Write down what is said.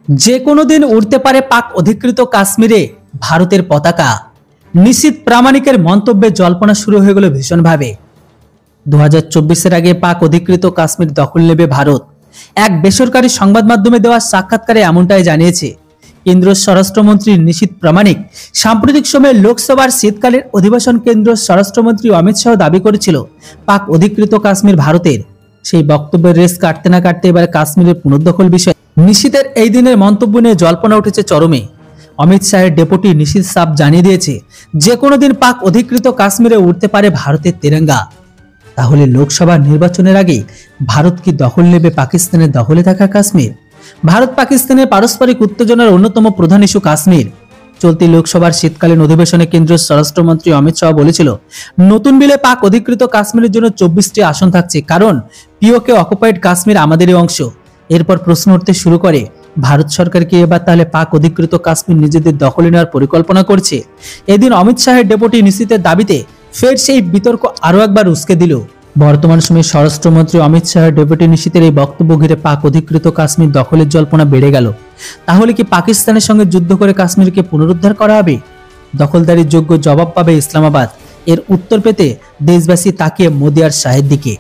যে কোনো দিন উড়তে পারে পাক অধিকৃত কাশ্মীরে ভারতের পতাকা। নিশীথ প্রামাণিকের মন্তব্যে জল্পনা শুরু হয়ে গেল ভীষণভাবে। 2024-এর আগে পাক অধিকৃত কাশ্মীর দখল নেবে ভারত। এক বেসরকারি সংবাদ মাধ্যমে দেওয়া সাক্ষাৎকারে এমনটাই জানিয়েছে কেন্দ্রীয় স্বরাষ্ট্রমন্ত্রী নিশীথ প্রামাণিক। সাম্প্রতিক সময়ে লোকসভার শীতকালীন অধিবেশন কেন্দ্রীয় স্বরাষ্ট্রমন্ত্রী অমিত শাহ দাবি করেছিল পাক অধিকৃত কাশ্মীর ভারতের। সেই বক্তব্যের রেস কাটতে না কাটতে এবার কাশ্মীরের পুনর্দখল বিষয়ে নিশীথের এই দিনের মন্তব্য নিয়ে জল্পনা উঠেছে চরমে। অমিত শাহের ডেপুটি নিশীথ সাফ জানিয়ে দিয়েছে যে কোনো দিন পাক অধিকৃত কাশ্মীরে উঠতে পারে ভারতের তেরঙ্গা। তাহলে লোকসভা নির্বাচনের আগে ভারত কি দখল নেবে পাকিস্তানের দখলে থাকা কাশ্মীর? ভারত পাকিস্তানের পারস্পরিক উত্তেজনার অন্যতম প্রধান ইস্যু কাশ্মীর। চলতি লোকসভার শীতকালীন অধিবেশনে কেন্দ্রীয় স্বরাষ্ট্রমন্ত্রী অমিত শাহ বলেছিল নতুন বিলে পাক অধিকৃত কাশ্মীরের জন্য 24টি আসন থাকছে, কারণ পিওকে অকুপাইড কাশ্মীর আমাদেরই অংশ। এরপর প্রশ্ন উঠতে শুরু করে ভারত সরকার কি এবার তাহলে পাক অধিকৃত কাশ্মীর নিজেদের দখলে নেওয়ার পরিকল্পনা করছে? এদিন অমিত শাহের ডেপুটি নিশীথের দাবিতে ফের সেই বিতর্ক আরো একবার উস্কে দিল। বর্তমান সময়ে স্বরাষ্ট্রমন্ত্রী অমিত শাহের ডেপুটি নিশীথের এই বক্তব্য ঘিরে পাক অধিকৃত কাশ্মীর দখলের জল্পনা বেড়ে গেল। তাহলে কি পাকিস্তানের সঙ্গে যুদ্ধ করে কাশ্মীরকে পুনরুদ্ধার করা হবে? দখলদারির যোগ্য জবাব পাবে ইসলামাবাদ? এর উত্তর পেতে দেশবাসী তাকিয়ে মোদি আর শাহের দিকে।